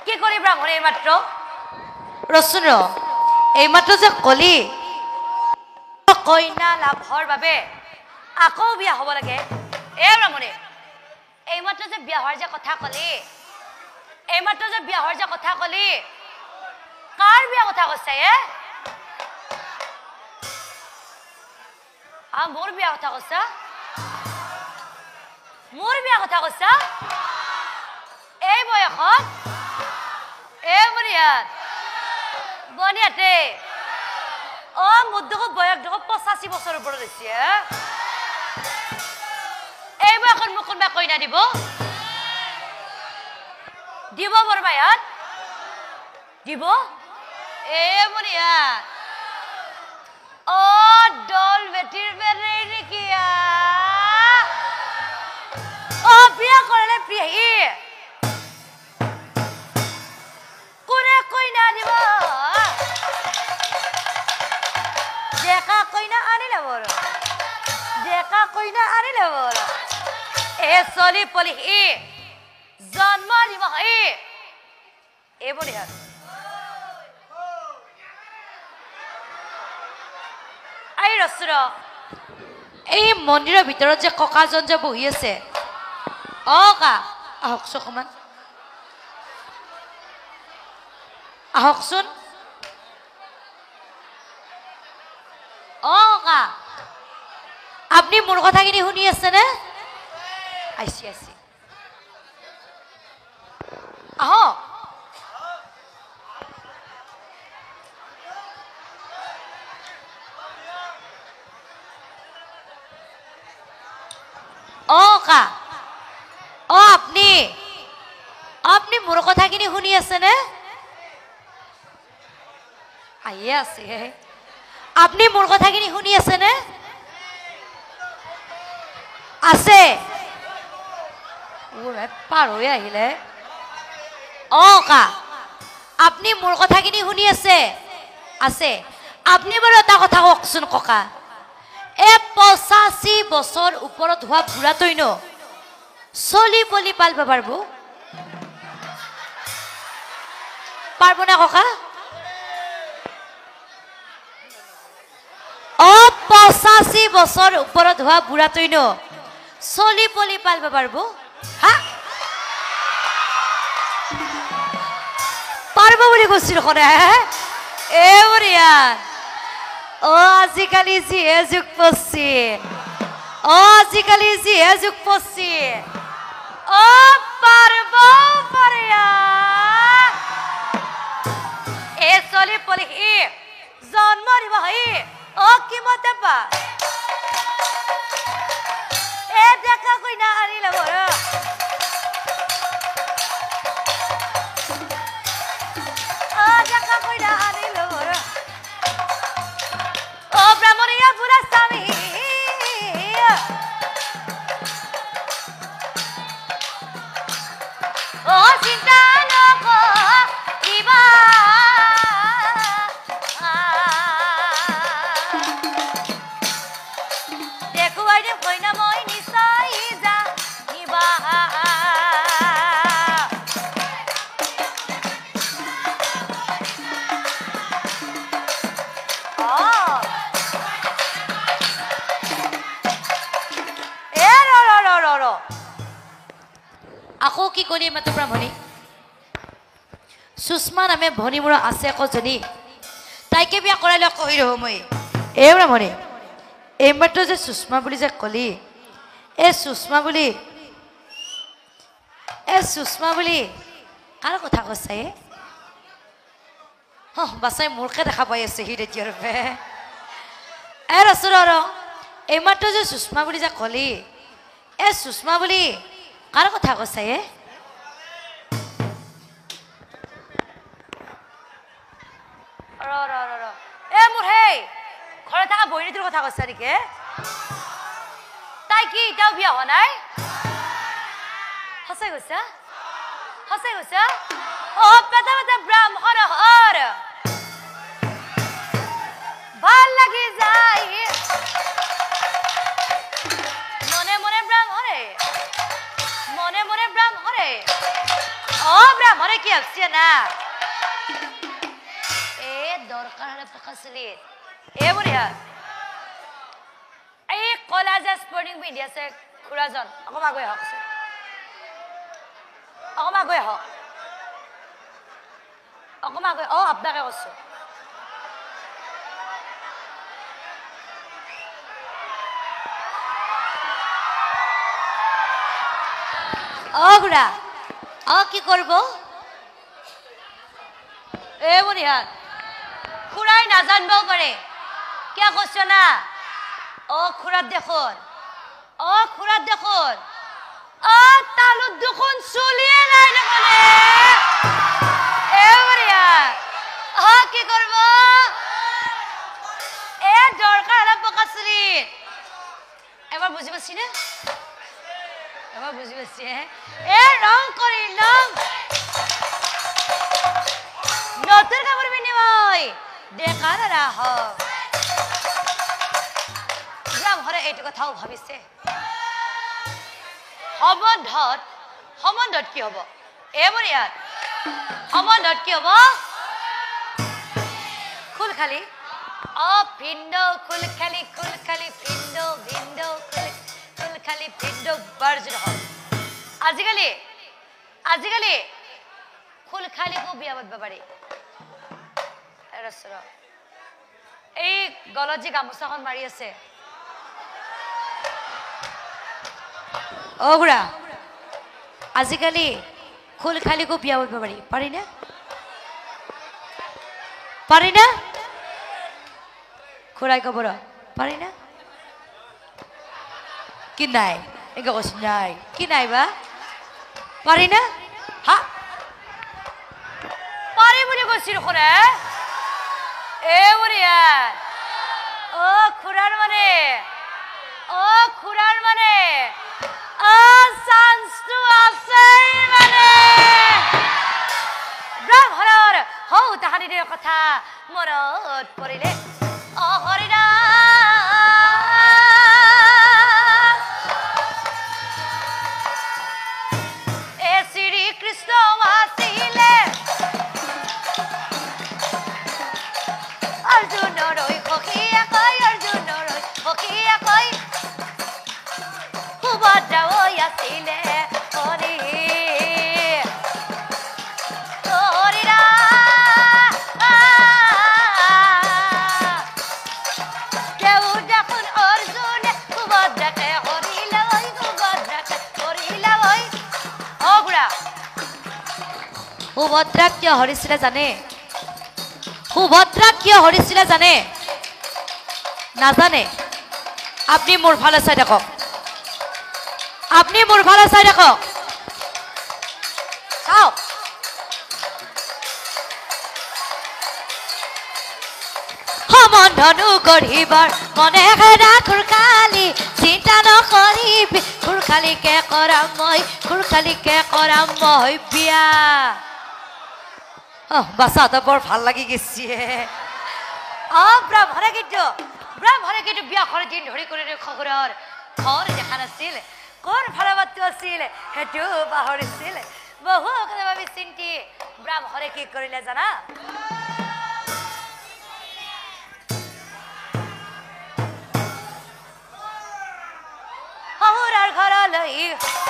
কি কৰি ব্ৰাহ্মণে এইমাত্ৰ ৰচোন এইমাত্ৰ যে কলি কইনা লাভৰ বাবে আকৌ বিয়া হ'ব লাগে ব্ৰাহ্মণে এইমাত্ৰ যে বিয়া হোৱাৰ যে কথা কলি এইমাত্ৰ যে বিয়া হোৱাৰ যে কথা কলি কাৰ বিয়া কথা কৈছে মোৰ বিয়া কথা কৈছা মোৰ বিয়া কথা কৈছা এই বয়সত বনিয়াতে মোৰ দেখো বয়স দেখো 85 বছৰ ওপৰত হৈছে এই বয়সত মোক কোনোবা কইনা দিব দিব বৰমায়াত দিব বনিয়াত ডল বেটিৰ বেৰে নেকি বিয়া কৰিলে প্ৰিয়হী কোনে কইনা দিব ডেকা কইনা আনিলে বৰ ডেকা কইনা আনিলে বৰ চলি পলি জন্ম দিব এইবুলি এই ৰচুৰ এই মন্দিৰৰ ভিতৰত যে ককাজন যে বহি আছে কা আহকচোন অকমান আহকচোন কা আপুনি মোৰ কথাখিনি শুনি আছেনে আইছি আইছি আহক কা আপনি মোৰ কথাখিনি শুনি আছেনে আইয়ে আছে আপনি মোৰ কথাখিনি শুনি আছেনে আছে পাৰ হৈ আহিলে কা আপনি মোৰ কথাখিনি শুনি আছে আছে আপনি বাৰু এটা কথা কওকচোন ককা 85 বছৰ ওপৰত হোৱা বুঢ়াতৈ ন চলি পলি পালব পারব না ককা 85 বছর উপরত হওয়া বুড়া তৈ ন চলি পলি পালব পারব হা পারব বলে কৈছিল খনে বরিয়ান আজিকালি যিহে যুগ পড়ছি আজিকালি যিহে যুগ পড়ছি পারব পারিয়া চলি পলি জন্ম দিব কি মতে পা দেখা কইনা আনিলে বড় দেখা কইনা আনিলে বড় ব্রাহ্মণিয়া বুড়া স্বামী চিন্তা নক কিবা আকৌ কি কৰি মাতো ব্ৰাহ্মণী সুষমা নামে ভনী মোৰ আছে একজনী তাইকে বিয়া কৰাইলে কহি ৰহ মই ব্ৰাহ্মণী এইমাত্ৰ যে সুষমা বুলি যে কলি সুষমা বুলি কাৰ কথা কৈছে বাচাই মোৰকে দেখা পাই আছে সি তেতিয়াৰ ৰচোন এইমাত্ৰ যে সুষমা বুলি যে কলি সুষমা বুলি কাৰ কথা কৈছে মোৰ হেই ঘৰত থকা বহিনীটোৰ কথা কৈছা নেকি তাই কি এতিয়াও বিয়া হোৱা নাই সঁচাই কৈছা পেটা পেটা ব্ৰাহ্মণ ভাল লাগি যায় মনে মনে ব্ৰাহ্মণে হৰে কি ভাবছে না এ দৰকাৰ হলে পকাছিলি এ বঢ়িয়া এই কলা যে স্পৰ্টিং পিন্ধি আছে খুৰাজন অকণমান গৈ আহক অকণমান গৈ আহক অকণমান গৈ আপোনাকে কৈছো খুৰা কি কৰিব এ বঢ়িয়া খুৰাই নাজানিবও পাৰে কিয় কৈছ না খুৰাত দেখোন খুৰাত দেখোন তালুত দেখোন চুলিয়ে নাই দেখোন এ বঢ়িয়া কি কৰিব এ দৰকাৰ হলে পকাচুলি এবাৰ বুজি পাইছি নে এবাৰ বুজি পাইছি এ ৰং কৰি লম নতুন কাপোৰ পিন্ধিব দেখাৰ ৰাহ হৰে এইটো কথাও ভাবিছে সম্বন্ধত কি হব এ বঢ়িয়া সম্বন্ধত কি হব খুল খালি ভিন্দ খুল খালি ভিন্দ খুল খালি ভিন্দ বাৰজুৰ হয় আজিকালি খুল খালিকো বিয়া পাতিব পাৰি এই গলত যে গামোচাখন মাৰি আছে খুৰা আজিকালি খুল খালিকো বিয়া পাতিব পাৰি না খুৰাই কব পাৰি না কি নাই এনেকে কৈছো নাই কি নাই বা পাৰি না হা পাৰি বুলি কৈছিল খুৰা এ বঢ়িয়া খুৰাৰ মানে চান্সটো আছে মানে ব্ৰহ্মণৰ হৌ তাহানিৰ কথা মনত পৰিলে হৰিৰা এ শ্ৰী কৃষ্ণ আছিলে অৰ্জুনৰৈ সখীয়াকৈ সুভদ্ৰাও আছিলে সুভদ্ৰা কিয় হৰিছিলে জানে নাজানে আপনি মোৰ ফালে চাই দেখক চাওক সম্বন্ধনো গঢ়িবৰ মনে হেৰা খুৰখালি চিন্তা নকৰিবি খুৰখালিকে কৰাম মই বিয়া বাচ্চাটা বৰ ভাল লাগি গেছে ব্ৰাহ্মণে কিন্তু বিয়া কৰে দিন ধৰি কৰি খবৰৰ ঘৰ দেখা নাছিল কোন ভাড়াবাটো আছিল সেইটো পাহৰিছিল বহু কথা ভাবি চিন্তি ব্ৰাহ্মণে কি কৰিলে জানা শহুৰৰ ঘৰলৈ